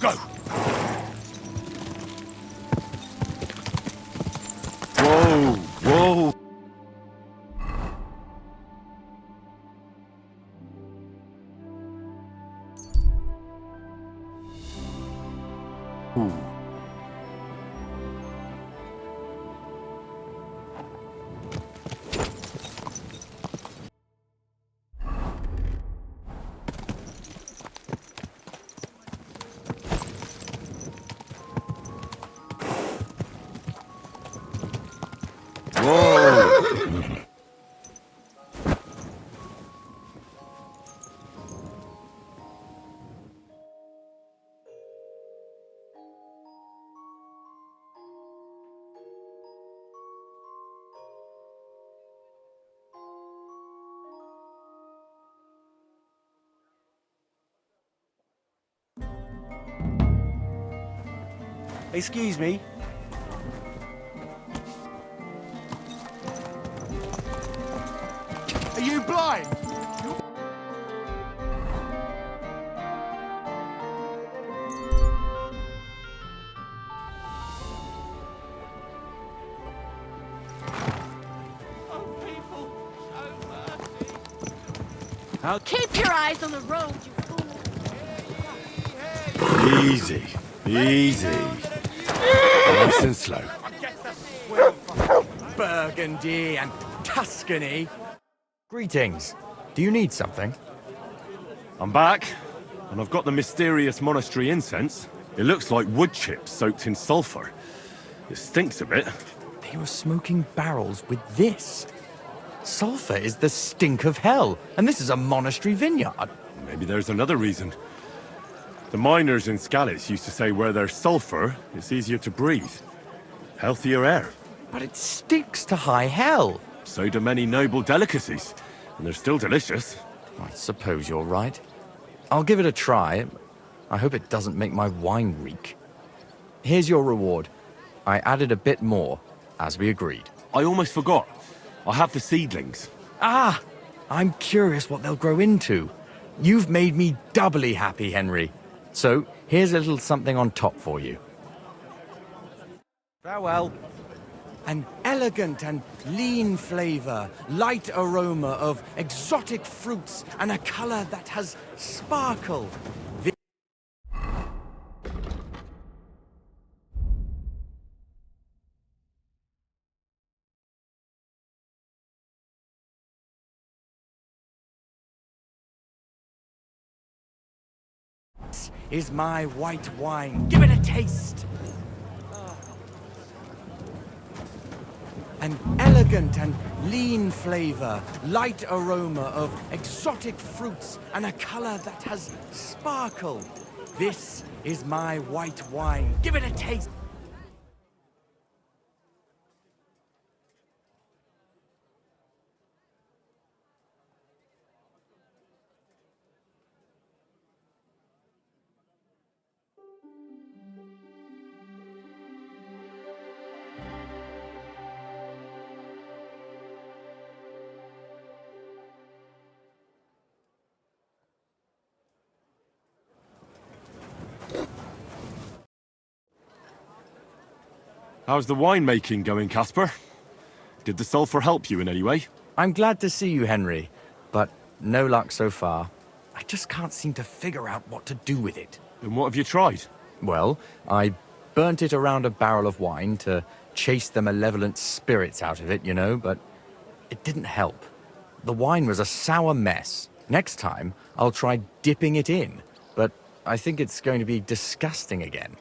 Go! Whoa! Whoa! Ooh. Excuse me. Are you blind? Keep your eyes on the road, you fool. Easy. Easy. Nice and slow. Burgundy and Tuscany. Greetings. Do you need something? I'm back, and I've got the mysterious monastery incense. It looks like wood chips soaked in sulfur. It stinks a bit. They were smoking barrels with this. Sulfur is the stink of hell, and this is a monastery vineyard. Maybe there's another reason. The miners in Scalitz used to say where there's sulfur, it's easier to breathe. Healthier air. But it stinks to high hell. So do many noble delicacies, and they're still delicious. I suppose you're right. I'll give it a try. I hope it doesn't make my wine reek. Here's your reward. I added a bit more, as we agreed. I almost forgot. I have the seedlings. Ah! I'm curious what they'll grow into. You've made me doubly happy, Henry. So, here's a little something on top for you. Farewell. An elegant and lean flavor, light aroma of exotic fruits, and a color that has sparkle. This is my white wine. Give it a taste. An elegant and lean flavor, light aroma of exotic fruits, and a color that has sparkle. This is my white wine. Give it a taste. How's the winemaking going, Casper? Did the sulfur help you in any way? I'm glad to see you, Henry, but no luck so far. I just can't seem to figure out what to do with it. And what have you tried? Well, I burnt it around a barrel of wine to chase the malevolent spirits out of it, you know, but it didn't help. The wine was a sour mess. Next time, I'll try dipping it in, but I think it's going to be disgusting again.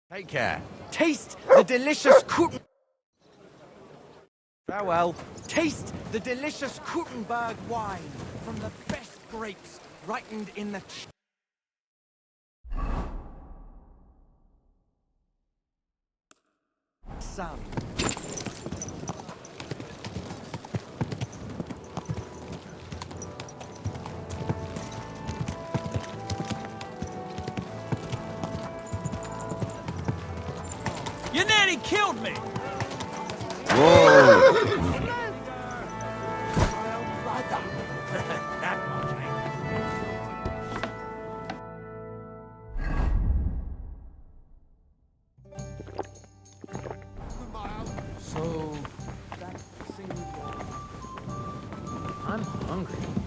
Take care. Taste the delicious Kuten... Farewell. Taste the delicious Kutenberg wine from the best grapes ripened in the... sun. You nearly killed me! Whoa! hungry.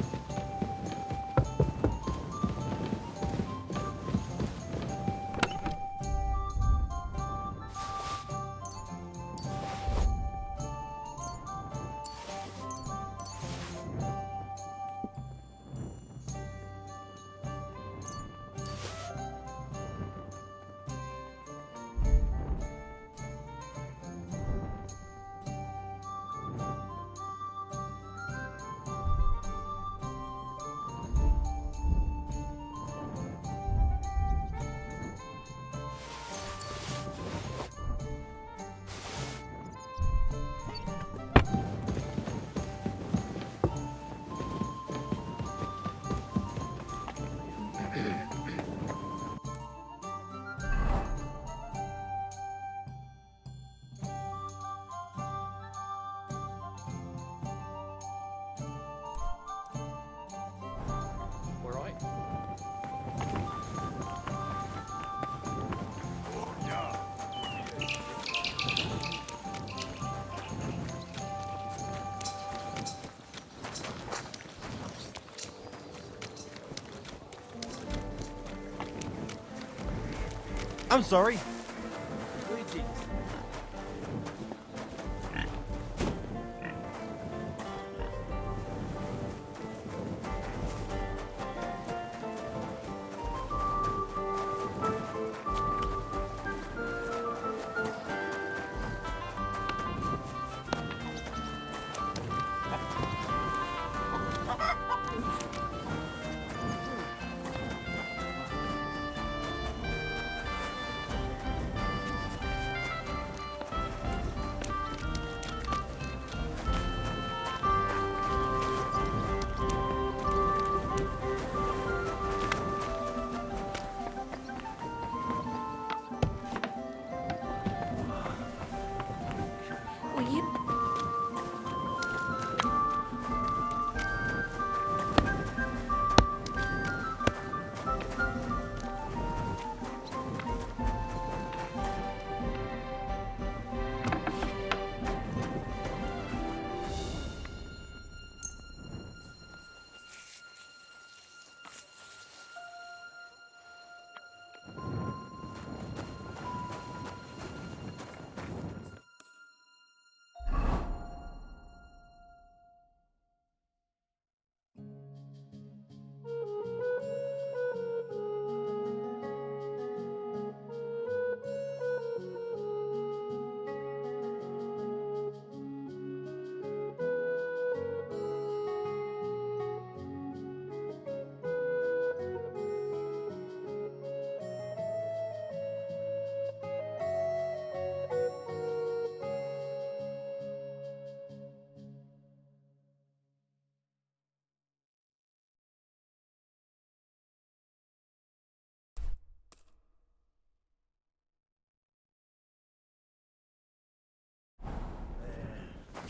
I'm sorry.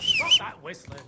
Stop that whistling.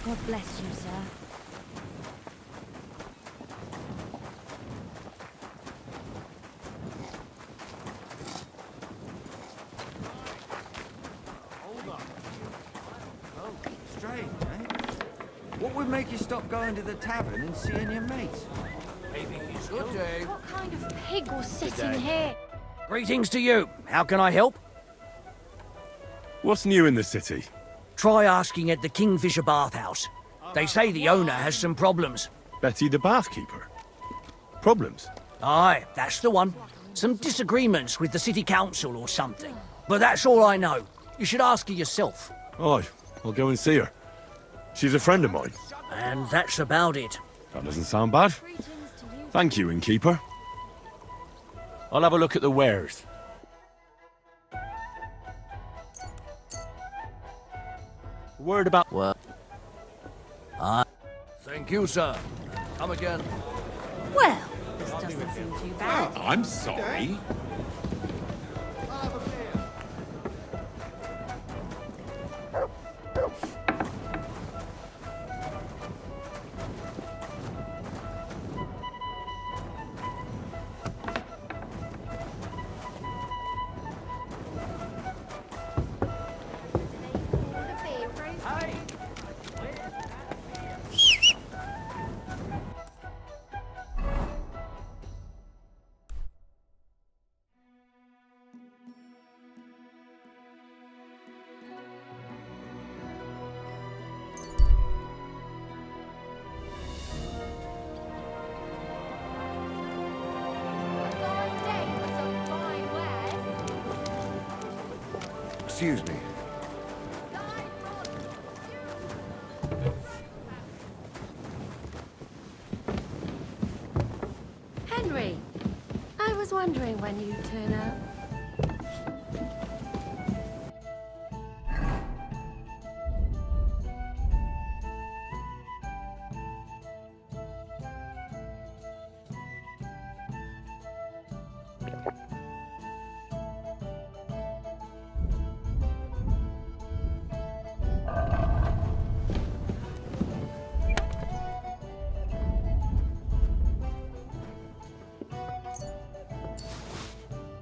God bless you, sir. Strange, eh? What would make you stop going to the tavern and seeing your mates? Maybe he's good day. What kind of pig was sitting here? Greetings to you. How can I help? What's new in the city? Try asking at the Kingfisher Bathhouse. They say the owner has some problems. Betty the bathkeeper? Problems? Aye, that's the one. Some disagreements with the city council or something. But that's all I know. You should ask her yourself. Aye, I'll go and see her. She's a friend of mine. And that's about it. That doesn't sound bad. Thank you, innkeeper. I'll have a look at the wares. Word about... What? Thank you, sir. Come again. Well, this doesn't seem too bad. I'm sorry. Excuse me. Henry, I was wondering when you'd turn up.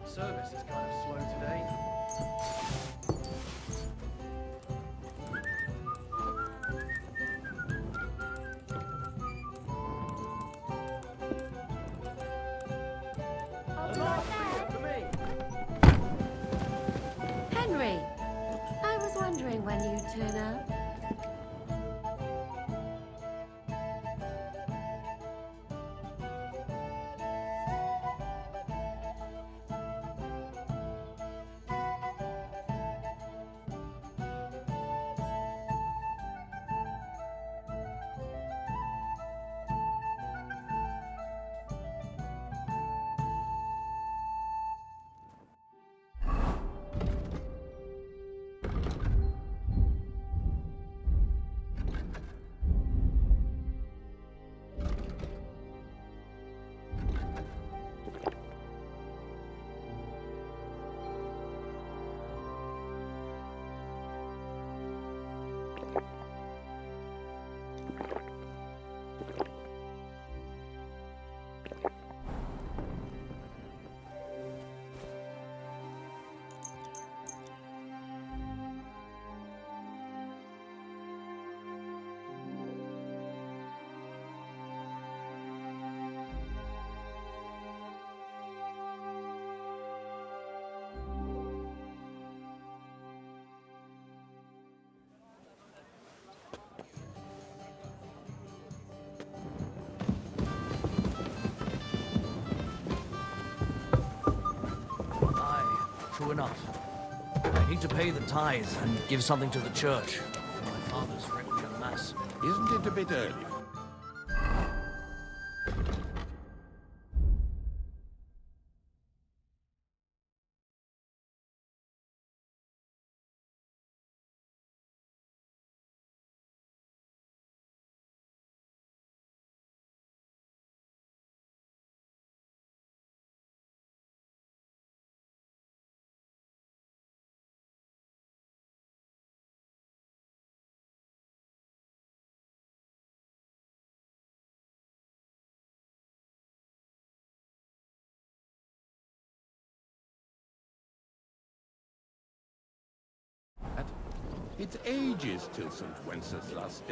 Service is kind of slow today. Henry, I was wondering when you'd turn up. True enough. I need to pay the tithe and give something to the church for my father's requiem mass. Isn't it a bit early It's ages till St. Wenceslas